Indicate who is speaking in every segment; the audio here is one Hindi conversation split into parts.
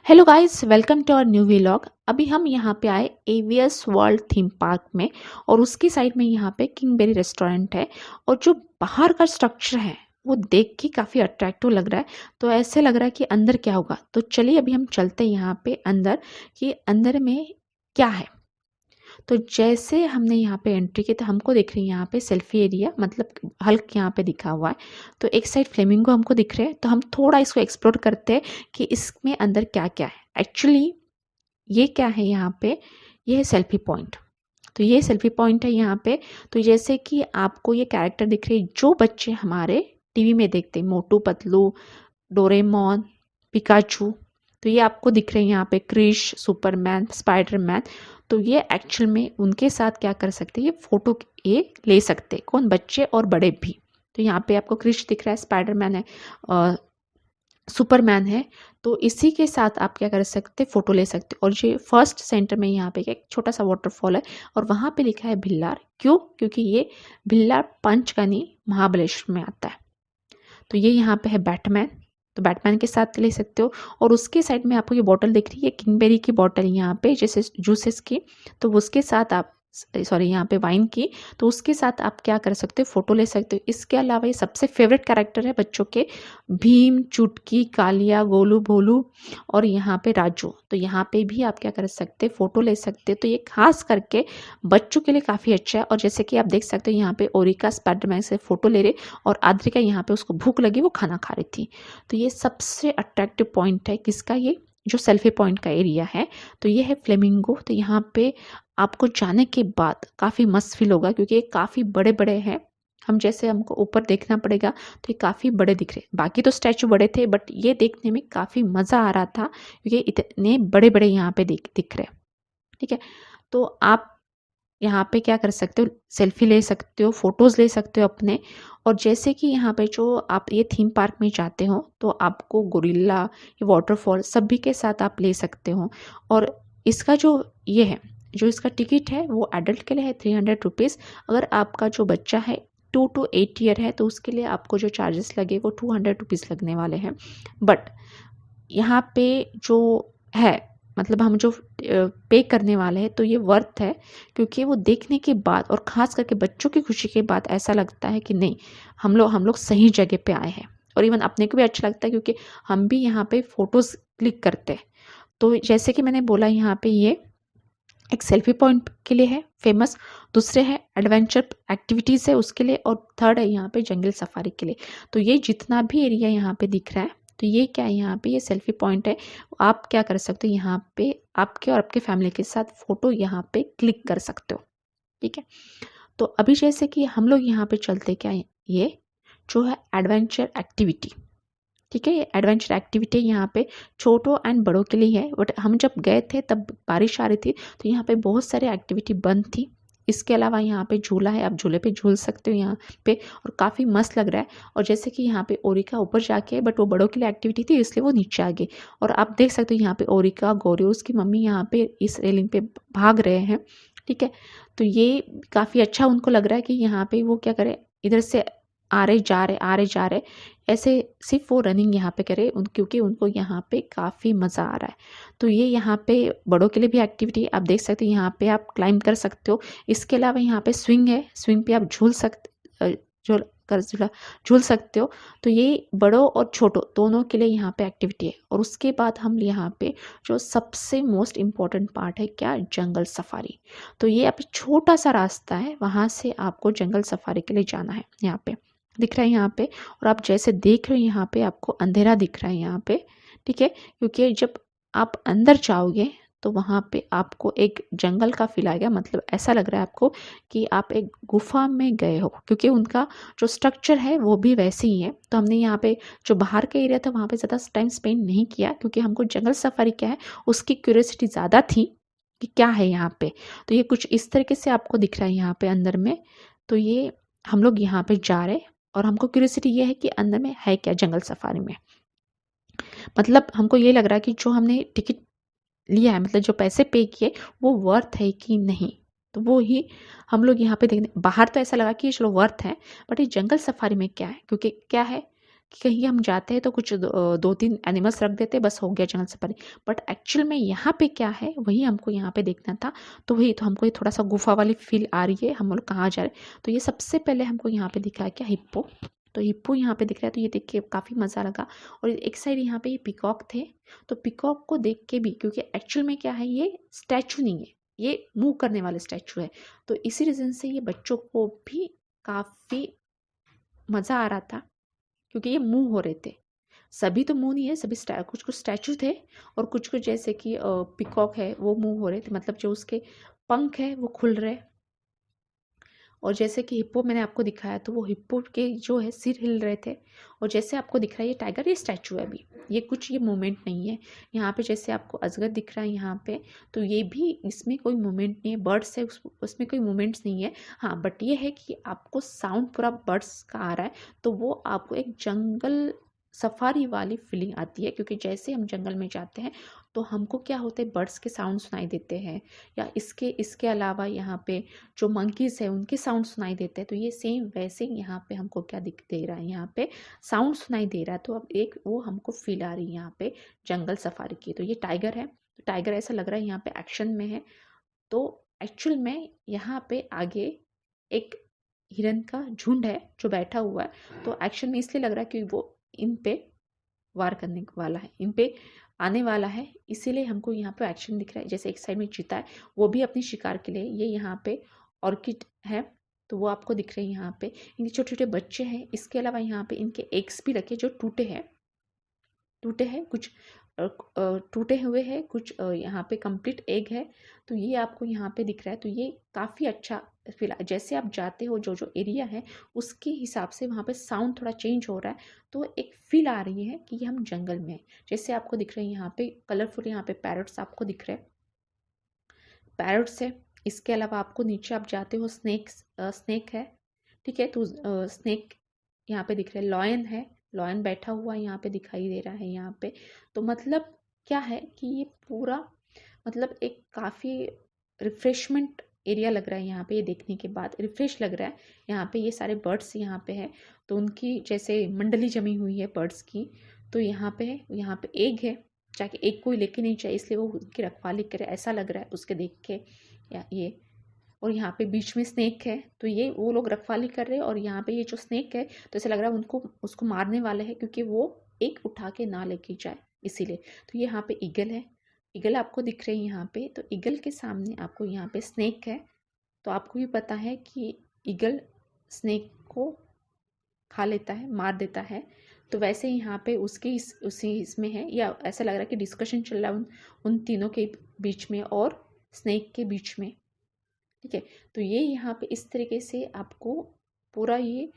Speaker 1: Hello guys, welcome to our new vlog. अभी हम यहाँ पे आए एवियस वर्ल्ड थीम पार्क में और उसकी साइड में यहाँ पे किंगबेरी रेस्टोरेंट है। और जो बाहर का स्ट्रक्चर है वो देख के काफ़ी अट्रैक्टिव लग रहा है। तो ऐसे लग रहा है कि अंदर क्या होगा। तो चलिए अभी हम चलते हैं यहाँ पे अंदर कि अंदर में क्या है। तो जैसे हमने यहाँ पे एंट्री की तो हमको दिख रही है यहाँ पे सेल्फी एरिया, मतलब हल्क यहाँ पे दिखा हुआ है। तो एक साइड फ्लेमिंगो हमको दिख रहे हैं, तो हम थोड़ा इसको एक्सप्लोर करते हैं कि इसमें अंदर क्या क्या है। एक्चुअली ये क्या है यहाँ पे, ये है सेल्फी पॉइंट। तो ये सेल्फी पॉइंट है यहाँ पे। तो जैसे कि आपको ये कैरेक्टर दिख रहे हैं जो बच्चे हमारे टीवी में देखते हैं, मोटू पतलू, डोरेमोन, पिकाचू। तो ये आपको दिख रहे हैं यहाँ पे, क्रिश, सुपरमैन, स्पाइडरमैन। तो ये एक्चुअल में उनके साथ क्या कर सकते हैं, ये फोटो ये ले सकते हैं, कौन, बच्चे और बड़े भी। तो यहाँ पे आपको क्रिश दिख रहा है, स्पाइडरमैन है, सुपरमैन है। तो इसी के साथ आप क्या कर सकते, फ़ोटो ले सकते। और ये फर्स्ट सेंटर में यहाँ पे एक छोटा सा वाटरफॉल है और वहाँ पे लिखा है भिल्लार। क्यों? क्योंकि ये भिल्लार पंचगनी महाबलेश्वर में आता है। तो ये यहाँ पे है बैटमैन, तो बैटमैन के साथ ले सकते हो। और उसके साइड में आपको ये बॉटल दिख रही है, किंगबेरी की बॉटल यहाँ पे, जैसे जूसेस की। तो उसके साथ आप, सॉरी यहाँ पे वाइन की, तो उसके साथ आप क्या कर सकते हो, फोटो ले सकते हो। इसके अलावा ये सबसे फेवरेट कैरेक्टर है बच्चों के, भीम, चुटकी, कालिया, गोलू भोलू और यहाँ पे राजू। तो यहाँ पे भी आप क्या कर सकते हैं, फोटो ले सकते हो। तो ये खास करके बच्चों के लिए काफ़ी अच्छा है। और जैसे कि आप देख सकते हो यहाँ पे ओरिका स्पाइडरमैन से फोटो ले रहे और आद्रिका यहाँ पे उसको भूख लगी, वो खाना खा रही थी। तो ये सबसे अट्रैक्टिव पॉइंट है किसका, ये जो सेल्फी पॉइंट का एरिया है। तो ये है फ्लेमिंगो। तो यहाँ पे आपको जाने के बाद काफ़ी मस्त फील होगा क्योंकि ये काफ़ी बड़े बड़े हैं। हम जैसे हमको ऊपर देखना पड़ेगा तो ये काफ़ी बड़े दिख रहे हैं। बाकी तो स्टैचू बड़े थे बट ये देखने में काफ़ी मज़ा आ रहा था क्योंकि इतने बड़े बड़े यहाँ पे दिख रहे हैं। ठीक है, तो आप यहाँ पे क्या कर सकते हो, सेल्फी ले सकते हो, फोटोज़ ले सकते हो अपने। और जैसे कि यहाँ पे जो आप ये थीम पार्क में जाते हो तो आपको गोरिल्ला, ये वाटरफॉल सभी के साथ आप ले सकते हो। और इसका जो ये है, जो इसका टिकट है वो एडल्ट के लिए है 300 रुपीज़। अगर आपका जो बच्चा है 2 to 8 ईयर है तो उसके लिए आपको जो चार्जेस लगे वो 200 रुपीज़ लगने वाले हैं। बट यहाँ पे जो है, मतलब हम जो पे करने वाले हैं तो ये वर्थ है क्योंकि वो देखने के बाद और ख़ास करके बच्चों की खुशी के बाद ऐसा लगता है कि नहीं, हम लोग सही जगह पे आए हैं। और इवन अपने को भी अच्छा लगता है क्योंकि हम भी यहाँ पे फ़ोटोज़ क्लिक करते हैं। तो जैसे कि मैंने बोला यहाँ पे ये एक सेल्फी पॉइंट के लिए है फेमस, दूसरे है एडवेंचर एक्टिविटीज़ है उसके लिए, और थर्ड है यहाँ पे जंगल सफारी के लिए। तो ये जितना भी एरिया यहाँ पे दिख रहा है तो ये क्या है, यहाँ पे ये सेल्फी पॉइंट है। आप क्या कर सकते हो, यहाँ पे आपके और आपके फैमिली के साथ फ़ोटो यहाँ पे क्लिक कर सकते हो। ठीक है, तो अभी जैसे कि हम लोग यहाँ पे चलते क्या है, ये जो है एडवेंचर एक्टिविटी। ठीक है, ये एडवेंचर एक्टिविटी यहाँ पे छोटों एंड बड़ों के लिए है। बट हम जब गए थे तब बारिश आ रही थी तो यहाँ पे बहुत सारे एक्टिविटी बंद थी। इसके अलावा यहाँ पे झूला है, आप झूले पे झूल सकते हो यहाँ पे, और काफ़ी मस्त लग रहा है। और जैसे कि यहाँ पे ओरिका ऊपर जाके, बट वो बड़ों के लिए एक्टिविटी थी इसलिए वो नीचे आ गई। और आप देख सकते हो यहाँ पे ओरिका, गौरी, उसकी मम्मी यहाँ पे इस रेलिंग पे भाग रहे हैं। ठीक है, तो ये काफ़ी अच्छा उनको लग रहा है कि यहाँ पे वो क्या करें, इधर से आ रहे जा रहे, आ रहे जा रहे, ऐसे सिर्फ वो रनिंग यहाँ पे करे क्योंकि उनको यहाँ पे काफ़ी मज़ा आ रहा है। तो ये यहाँ पे बड़ों के लिए भी एक्टिविटी आप देख सकते हो, यहाँ पे आप क्लाइंब कर सकते हो। इसके अलावा यहाँ पे स्विंग है, स्विंग पे आप झूल कर झूला झूल सकते हो। तो ये बड़ों और छोटों दोनों के लिए यहाँ पे एक्टिविटी है। और उसके बाद हम यहाँ पे जो सबसे मोस्ट इम्पॉर्टेंट पार्ट है क्या, जंगल सफारी। तो ये अब छोटा सा रास्ता है, वहाँ से आपको जंगल सफारी के लिए जाना है। यहाँ पे दिख रहा है यहाँ पे, और आप जैसे देख रहे हो यहाँ पे आपको अंधेरा दिख रहा है यहाँ पे। ठीक है, क्योंकि जब आप अंदर जाओगे तो वहाँ पे आपको एक जंगल का फील आएगा, मतलब ऐसा लग रहा है आपको कि आप एक गुफा में गए हो, क्योंकि उनका जो स्ट्रक्चर है वो भी वैसे ही है। तो हमने यहाँ पे जो बाहर का एरिया था वहाँ पे ज़्यादा टाइम स्पेंड नहीं किया क्योंकि हमको जंगल सफारी क्या है उसकी क्यूरियोसिटी ज़्यादा थी कि क्या है यहाँ पे। तो ये कुछ इस तरीके से आपको दिख रहा है यहाँ पे अंदर में। तो ये हम लोग यहाँ पे जा रहे हैं और हमको क्यूरियोसिटी ये है कि अंदर में है क्या जंगल सफारी में। मतलब हमको ये लग रहा है कि जो हमने टिकट लिया है, मतलब जो पैसे पे किए, वो वर्थ है कि नहीं। तो वो ही हम लोग यहाँ पे देखने, बाहर तो ऐसा लगा कि चलो वर्थ है, बट ये जंगल सफारी में क्या है, क्योंकि क्या है, कि कहीं हम जाते हैं तो कुछ 2-3 एनिमल्स रख देते हैं, बस हो गया जंगल सफारी। बट एक्चुअल में यहाँ पे क्या है वही हमको यहाँ पे देखना था। तो वही तो हमको ये थोड़ा-सा गुफा वाली फ़ील आ रही है, हम लोग कहाँ जा रहे हैं। तो ये सबसे पहले हमको यहाँ पे दिखा है क्या, हिप्पो। तो हिप्पो यहाँ पे दिख रहा है, तो ये देख के काफ़ी मज़ा लगा। और एक साइड यहाँ पे ये पीकॉक थे, तो पीकॉक को देख के भी, क्योंकि एक्चुअल में क्या है ये स्टैचू नहीं है, ये मूव करने वाले स्टैचू है। तो इसी रीज़न से ये बच्चों को भी काफ़ी मज़ा आ रहा था, क्योंकि ये मूव हो रहे थे। सभी तो मूव नहीं है, सभी कुछ कुछ स्टैचू थे, और कुछ कुछ जैसे कि पीकॉक है वो मूव हो रहे थे, मतलब जो उसके पंख है वो खुल रहे। और जैसे कि हिप्पो मैंने आपको दिखाया, तो वो हिप्पो के जो है सिर हिल रहे थे। और जैसे आपको दिख रहा है ये टाइगर, ये स्टैचू है अभी, ये कुछ ये मूवमेंट नहीं है। यहाँ पे जैसे आपको अजगर दिख रहा है यहाँ पे, तो ये भी, इसमें कोई मूवमेंट नहीं है। बर्ड्स है उसमें कोई मूवमेंट्स नहीं है। हाँ, बट ये है कि आपको साउंड पूरा बर्ड्स का आ रहा है, तो वो आपको एक जंगल सफारी वाली फीलिंग आती है, क्योंकि जैसे हम जंगल में जाते हैं तो हमको क्या होते हैं, बर्ड्स के साउंड सुनाई देते हैं, या इसके इसके अलावा यहाँ पे जो मंकीज़ है उनके साउंड सुनाई देते हैं। तो ये सेम वैसे ही यहाँ पे हमको क्या दिख दे रहा है, यहाँ पे साउंड सुनाई दे रहा है। तो अब एक वो हमको फील आ रही है यहाँ पे जंगल सफारी की। तो ये टाइगर है, तो टाइगर ऐसा लग रहा है यहाँ पे एक्शन में है। तो एक्चुअल में यहाँ पे आगे एक हिरन का झुंड है जो बैठा हुआ है। तो एक्शन में इसलिए लग रहा है कि वो इन पे वार करने वाला है, इन पे आने वाला है, इसीलिए हमको यहाँ पे एक्शन दिख रहा है। जैसे एक साइड में चीता है, वो भी अपनी शिकार के लिए, ये यहाँ पे ऑर्किड है, तो वो आपको दिख रहे हैं यहाँ पे। इनके छोटे छोटे बच्चे हैं, इसके अलावा यहाँ पे इनके एग्स भी रखे जो टूटे हैं कुछ, टूटे हुए हैं कुछ, यहाँ पे कंप्लीट एग है। तो ये आपको यहाँ पे दिख रहा है। तो ये काफ़ी अच्छा फिलहाल, जैसे आप जाते हो जो जो एरिया है उसके हिसाब से वहाँ पे साउंड थोड़ा चेंज हो रहा है, तो एक फील आ रही है कि ये हम जंगल में हैं। जैसे आपको दिख रहे हैं यहाँ पे कलरफुल, यहाँ पे पैरट्स आपको दिख रहे हैं, पैरट्स है। इसके अलावा आपको नीचे आप जाते हो स्नेक है, ठीक है। तो स्नेक यहाँ पे दिख रहा है, लॉयन है, लॉयन बैठा हुआ यहाँ पे दिखाई दे रहा है यहाँ पे। तो मतलब क्या है कि ये पूरा, मतलब एक काफ़ी रिफ्रेशमेंट एरिया लग रहा है यहाँ पे, ये देखने के बाद रिफ्रेश लग रहा है। यहाँ पे ये सारे बर्ड्स यहाँ पे है, तो उनकी जैसे मंडली जमी हुई है बर्ड्स की। तो यहाँ पे है, यहाँ पे एग है, जाके एग कोई लेके नहीं जाए इसलिए वो उनकी रखवाली करे, ऐसा लग रहा है उसके देख के या ये। और यहाँ पे बीच में स्नेक है, तो ये वो लोग रखवाली कर रहे हैं, और यहाँ पे ये जो स्नेक है तो ऐसा लग रहा है उनको उसको मारने वाले हैं, क्योंकि वो एक उठा के ना लेके जाए इसीलिए। तो ये यहाँ पे ईगल है, ईगल आपको दिख रहे हैं यहाँ पे। तो ईगल के सामने आपको यहाँ पे स्नेक है। तो आपको भी पता है कि ईगल स्नेक को खा लेता है, मार देता है। तो वैसे ही यहाँ पे उसके उसी इसमें है, या ऐसा लग रहा है कि डिस्कशन चल रहा है उन तीनों के बीच में और स्नेक के बीच में, ठीक है। तो ये यहाँ पे इस तरीके से आपको पूरा ये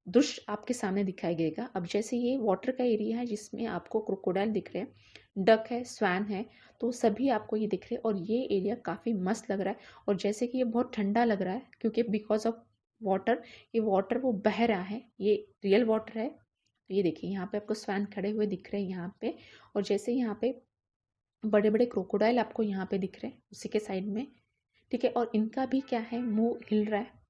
Speaker 1: दृश्य आपके सामने दिखाई देगा। अब जैसे ये वाटर का एरिया है जिसमें आपको क्रोकोडाइल दिख रहे हैं, डक है, स्वैन है, तो सभी आपको ये दिख रहे हैं। और ये एरिया काफ़ी मस्त लग रहा है, और जैसे कि ये बहुत ठंडा लग रहा है, क्योंकि बिकॉज ऑफ वाटर, ये वाटर वो बह रहा है, ये रियल वाटर है। तो ये देखिए यहाँ पे आपको स्वैन खड़े हुए दिख रहे हैं यहाँ पे। और जैसे यहाँ पे बड़े बड़े क्रोकोडाइल आपको यहाँ पे दिख रहे हैं उसी के साइड में, ठीक है। और इनका भी क्या है, मुंह हिल रहा है।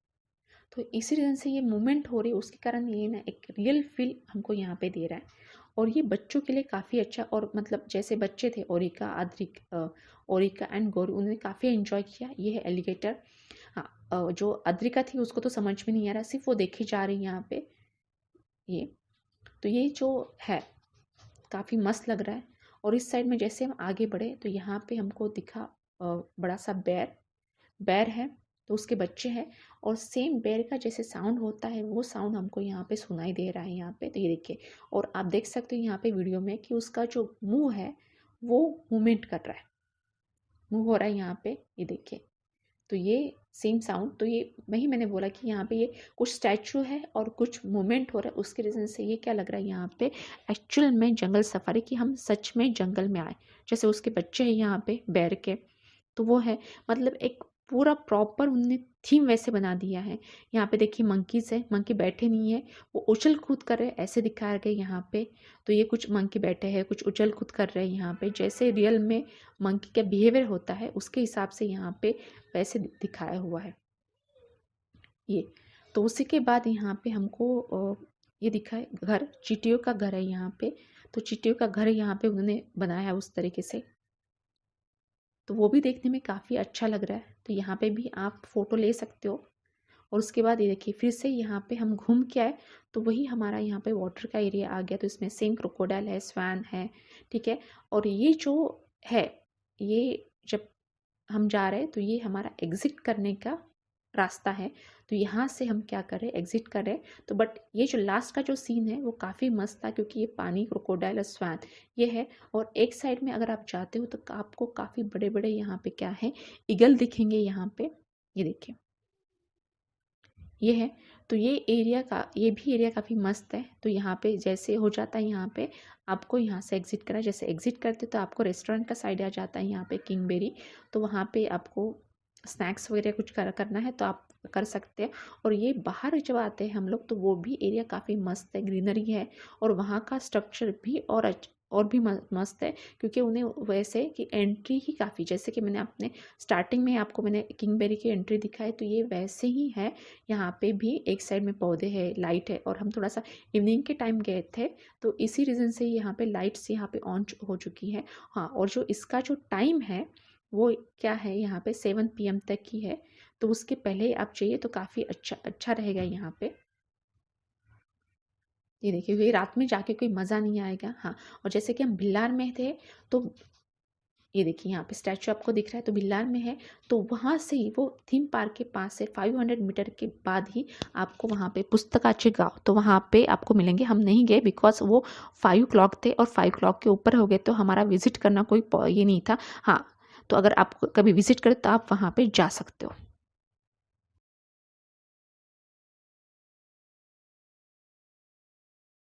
Speaker 1: तो इसी रीज़न से ये मूवमेंट हो रही है, उसके कारण ये ना एक रियल फील हमको यहाँ पे दे रहा है। और ये बच्चों के लिए काफ़ी अच्छा, और मतलब जैसे बच्चे थे ओरिका, ओरिका एंड गौरी, उन्होंने काफ़ी एंजॉय किया। ये है एलिगेटर। हाँ, जो अद्रिका थी उसको तो समझ में नहीं आ रहा, सिर्फ वो देखी जा रही है यहाँ पे ये। तो ये जो है काफ़ी मस्त लग रहा है। और इस साइड में जैसे हम आगे बढ़े तो यहाँ पे हमको दिखा बड़ा सा बैर है, तो उसके बच्चे हैं। और सेम बैर का जैसे साउंड होता है वो साउंड हमको यहाँ पे सुनाई दे रहा है यहाँ पे। तो ये देखिए, और आप देख सकते हो यहाँ पे वीडियो में कि उसका जो मुंह है वो मूवमेंट कर रहा है, मूव हो रहा है यहाँ पे, ये देखिए। तो ये सेम साउंड, तो ये मैंने बोला कि यहाँ पे ये कुछ स्टैचू है और कुछ मूवमेंट हो रहा है, उसके रीज़न से ये क्या लग रहा है यहाँ पे एक्चुअल में जंगल सफारी, कि हम सच में जंगल में आए। जैसे उसके बच्चे हैं यहाँ पे बैर के, तो वो है, मतलब एक पूरा प्रॉपर उनने थीम वैसे बना दिया है। यहाँ पे देखिए मंकीज़ है, मंकी बैठे नहीं है, वो उछल कूद कर रहे हैं, ऐसे दिखाया गया यहाँ पे। तो ये कुछ मंकी बैठे हैं, कुछ उछल कूद कर रहे हैं यहाँ पे, जैसे रियल में मंकी का बिहेवियर होता है उसके हिसाब से यहाँ पे वैसे दिखाया हुआ है ये। तो उसी के बाद यहाँ पे हमको ये दिखा है घर, चींटियों का घर है यहाँ पे। तो चींटियों का घर यहाँ पे उन्होंने बनाया है उस तरीके से, तो वो भी देखने में काफ़ी अच्छा लग रहा है। तो यहाँ पे भी आप फ़ोटो ले सकते हो। और उसके बाद ये देखिए फिर से यहाँ पे हम घूम के आए, तो वही हमारा यहाँ पे वाटर का एरिया आ गया। तो इसमें सेम क्रोकोडाइल है, स्वैन है, ठीक है। और ये जो है, ये जब हम जा रहे हैं तो ये हमारा एग्ज़िट करने का रास्ता है। तो यहाँ से हम क्या कर रहे हैं, एग्ज़िट कर रहे हैं। तो बट ये जो लास्ट का जो सीन है वो काफ़ी मस्त था, क्योंकि ये पानी, क्रोकोडाइल और स्वैन ये है। और एक साइड में अगर आप जाते हो तो आपको काफ़ी बड़े बड़े यहाँ पे क्या है, ईगल दिखेंगे यहाँ पे। ये देखिए ये है। तो ये भी एरिया काफ़ी मस्त है। तो यहाँ पे जैसे हो जाता है, यहाँ पे आपको यहाँ से एग्ज़िट करा, जैसे एग्ज़िट करते तो आपको रेस्टोरेंट का साइड आ जाता है यहाँ पे किंगबेरी। तो वहाँ पे आपको स्नैक्स वगैरह कुछ करना है तो आप कर सकते हैं। और ये बाहर जब आते हैं हम लोग तो वो भी एरिया काफ़ी मस्त है, ग्रीनरी है। और वहाँ का स्ट्रक्चर भी और भी मस्त है, क्योंकि उन्हें वैसे कि एंट्री ही काफ़ी, जैसे कि मैंने अपने स्टार्टिंग में आपको मैंने किंगबेरी की एंट्री दिखाई, तो ये वैसे ही है। यहाँ पे भी एक साइड में पौधे हैं, लाइट है। और हम थोड़ा सा इवनिंग के टाइम गए थे, तो इसी रीज़न से यहाँ पे लाइट्स यहाँ पे ऑन हो चुकी है। हाँ, और जो इसका जो टाइम है वो क्या है, यहाँ पे 7 PM तक ही है। तो उसके पहले आप चाहिए तो काफ़ी अच्छा रहेगा यहाँ पे। ये देखिए ये रात में जाके कोई मज़ा नहीं आएगा। हाँ, और जैसे कि हम भिल्लार में थे, तो ये देखिए यहाँ पे स्टैचू आपको दिख रहा है, तो भिल्लार में है। तो वहाँ से ही वो थीम पार्क के पास से 500 मीटर के बाद ही आपको वहाँ पे पुस्तकाचे गाँव, तो वहाँ पे आपको मिलेंगे। हम नहीं गए बिकॉज वो 5 o'clock थे और 5 o'clock के ऊपर हो गए, तो हमारा विजिट करना कोई ये नहीं था। हाँ, तो अगर आप कभी विजिट करें तो आप वहाँ पे जा सकते हो।